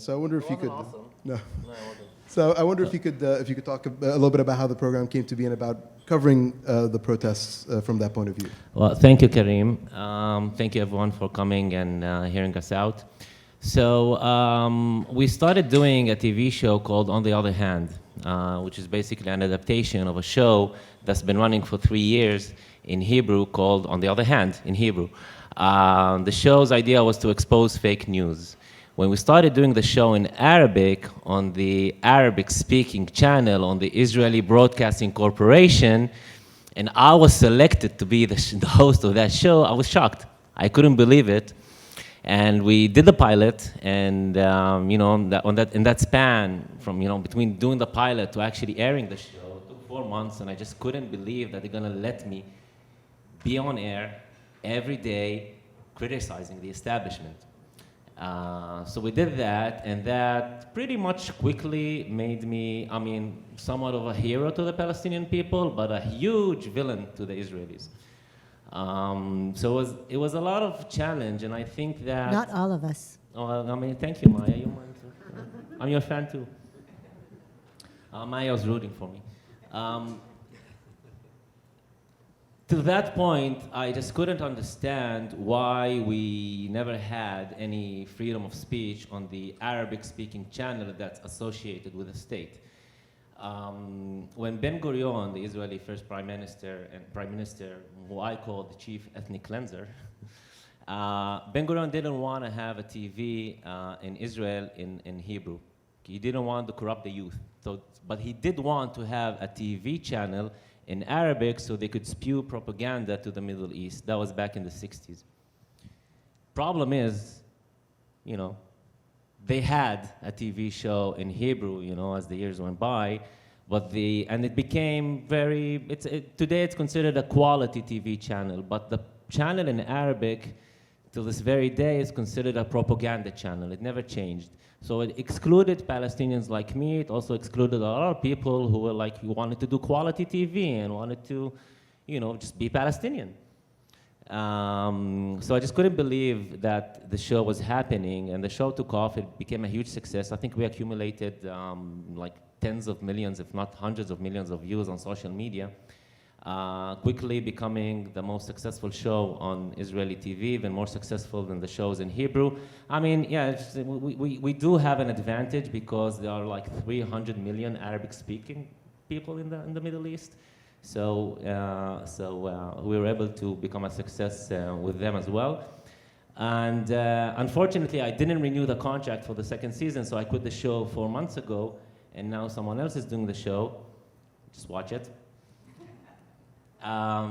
So I wonder It if you wasn't could. awesome. No. No, it wasn't. So I wonder if you could talk a little bit about how the program came to be and about covering the protests from that point of view. Well, thank you, Kareem. Thank you, everyone, for coming and hearing us out. So we started doing a TV show called On the Other Hand, which is basically an adaptation of a show that's been running for 3 years in Hebrew called On the Other Hand in Hebrew. The show's idea was to expose fake news. When we started doing the show in Arabic on the Arabic-speaking channel on the Israeli Broadcasting Corporation, and I was selected to be the host of that show, I was shocked. I couldn't believe it. And we did the pilot, and in that span from between doing the pilot to actually airing the show, it took 4 months, and I just couldn't believe that they're gonna let me be on air every day criticizing the establishment. So we did that, and that pretty much quickly made me, somewhat of a hero to the Palestinian people, but a huge villain to the Israelis. So it was a lot of challenge, and I think that... Not all of us. Oh, thank you, Maya. You mind too? I'm your fan too. Maya was rooting for me. To that point, I just couldn't understand why we never had any freedom of speech on the Arabic-speaking channel that's associated with the state. When Ben Gurion, the Israeli first prime minister, who I call the chief ethnic cleanser, Ben Gurion didn't want to have a TV in Israel in Hebrew. He didn't want to corrupt the youth. But he did want to have a TV channel in Arabic so they could spew propaganda to the Middle East. That was back in the 60s. Problem is, they had a TV show in Hebrew, as the years went by, and it became today it's considered a quality TV channel, but the channel in Arabic till this very day is considered a propaganda channel. It never changed. So it excluded Palestinians like me. It also excluded a lot of people who who wanted to do quality TV and wanted to, just be Palestinian. So I just couldn't believe that the show was happening, and the show took off. It became a huge success. I think we accumulated tens of millions, if not hundreds of millions of views on social media, quickly becoming the most successful show on Israeli TV, even more successful than the shows in Hebrew. We do have an advantage because there are 300 million Arabic-speaking people in the Middle East. So we were able to become a success with them as well. And unfortunately, I didn't renew the contract for the second season, so I quit the show 4 months ago, and now someone else is doing the show. Just watch it. I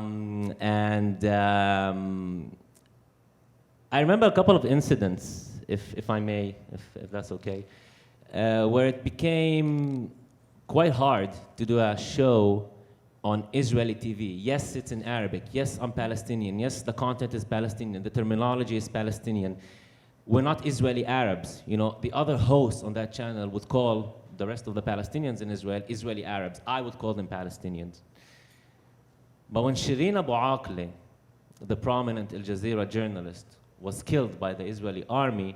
remember a couple of incidents, if I may, if that's okay, where it became quite hard to do a show on Israeli TV. Yes, it's in Arabic. Yes, I'm Palestinian. Yes, the content is Palestinian. The terminology is Palestinian. We're not Israeli Arabs. The other hosts on that channel would call the rest of the Palestinians in Israel Israeli Arabs. I would call them Palestinians. But when Shireen Abu Akleh, the prominent Al Jazeera journalist, was killed by the Israeli army,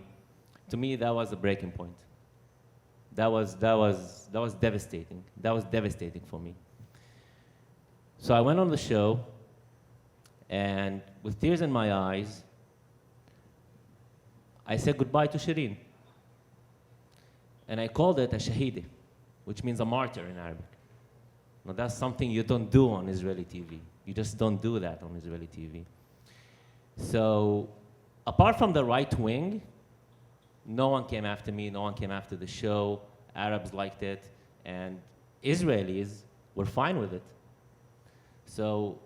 to me that was a breaking point. That was devastating. That was devastating for me. So I went on the show, and with tears in my eyes, I said goodbye to Shireen. And I called it a shahidi, which means a martyr in Arabic. Now that's something you don't do on Israeli TV. You just don't do that on Israeli TV. So apart from the right wing, no one came after me, no one came after the show. Arabs liked it, and Israelis were fine with it. So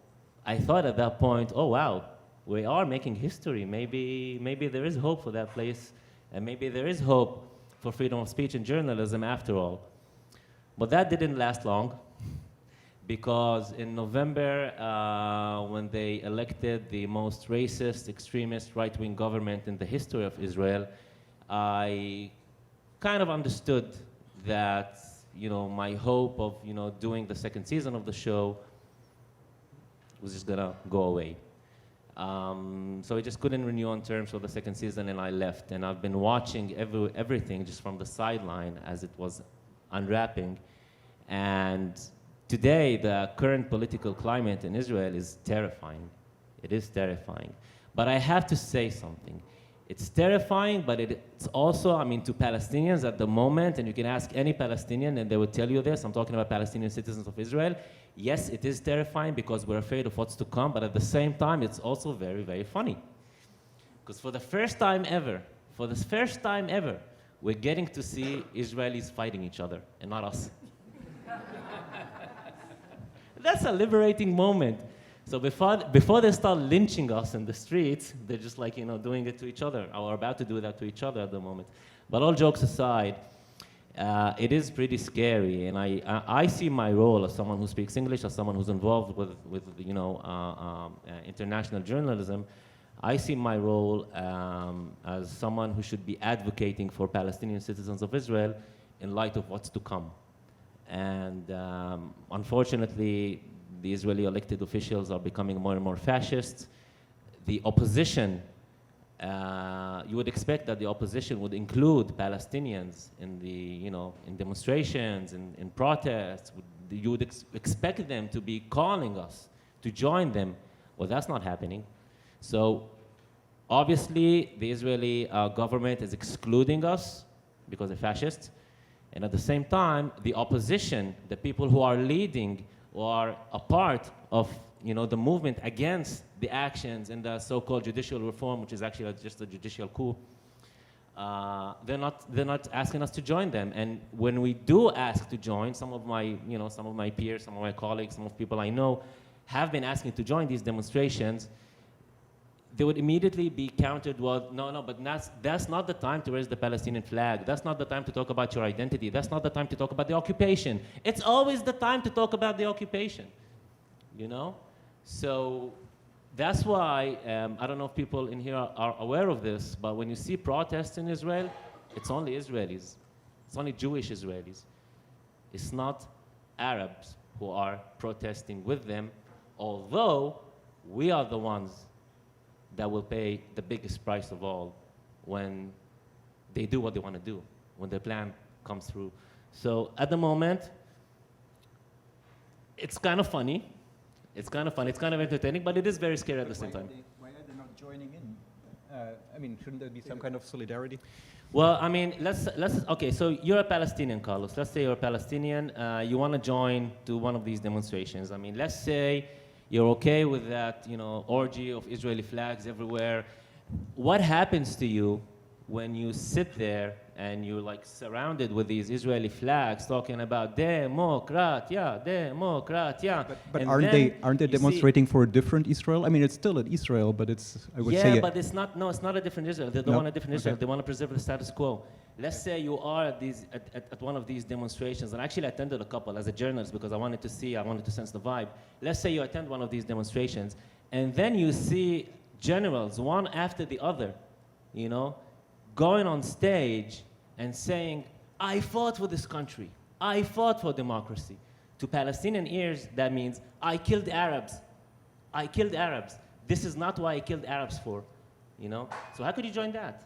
I thought at that point, oh wow, we are making history. Maybe there is hope for that place, and maybe there is hope for freedom of speech and journalism after all. But that didn't last long, because in November, when they elected the most racist, extremist, right-wing government in the history of Israel, I kind of understood that my hope of doing the second season of the show was just gonna go away. So I just couldn't renew on terms for the second season, and I left. And I've been watching everything just from the sideline as it was unwrapping. And today, the current political climate in Israel is terrifying. It is terrifying. But I have to say something. It's terrifying, but it's also, I mean, to Palestinians at the moment, and you can ask any Palestinian and they will tell you this, I'm talking about Palestinian citizens of Israel. Yes, it is terrifying because we're afraid of what's to come, but at the same time, it's also very, very funny. Because for the first time ever, we're getting to see Israelis fighting each other and not us. That's a liberating moment. So before they start lynching us in the streets, they're just like, you know, doing it to each other, or about to do that to each other at the moment. But all jokes aside, it is pretty scary, and I see my role as someone who speaks English, as someone who's involved with you know, international journalism. I see my role as someone who should be advocating for Palestinian citizens of Israel in light of what's to come. And unfortunately, the Israeli elected officials are becoming more and more fascist. The opposition, you would expect that the opposition would include Palestinians in the, you know, in demonstrations, in protests. You would expect them to be calling us to join them. Well, that's not happening. So obviously, the Israeli government is excluding us because they're fascists. And at the same time, the opposition, the people who are leading or are a part of, you know, the movement against the actions and the so-called judicial reform, which is actually just a judicial coup, they're not asking us to join them. And when we do ask to join, some of my peers, some of my colleagues, some of people I know have been asking to join these demonstrations, they would immediately be countered, well, no, but that's not the time to raise the Palestinian flag. That's not the time to talk about your identity. That's not the time to talk about the occupation. It's always the time to talk about the occupation, you know? So that's why, I don't know if people in here are aware of this, but when you see protests in Israel, it's only Israelis. It's only Jewish Israelis. It's not Arabs who are protesting with them, although we are the ones that will pay the biggest price of all when they do what they want to do, when their plan comes through. So at the moment, it's kind of funny. It's kind of entertaining, but it is very scary at the same time. Why are they not joining in? I mean, shouldn't there be some kind of solidarity? Well, I mean, okay, so you're a Palestinian, Carlos. Let's say you're a Palestinian. You want to join to one of these demonstrations. I mean, let's say you're okay with that, you know, orgy of Israeli flags everywhere. What happens to you when you sit there and you're like surrounded with these Israeli flags talking about democratia? But aren't they demonstrating for a different Israel? I mean, it's still an Israel, but it's, I would say... Yeah, but it's not a different Israel. They don't want a different Israel. They want to preserve the status quo. Let's say you are at one of these demonstrations, and I actually attended a couple as a journalist because I wanted to sense the vibe. Let's say you attend one of these demonstrations, and then you see generals, one after the other, you know, going on stage and saying, I fought for this country. I fought for democracy. To Palestinian ears, that means, I killed Arabs. I killed Arabs. This is not what I killed Arabs for, you know? So how could you join that?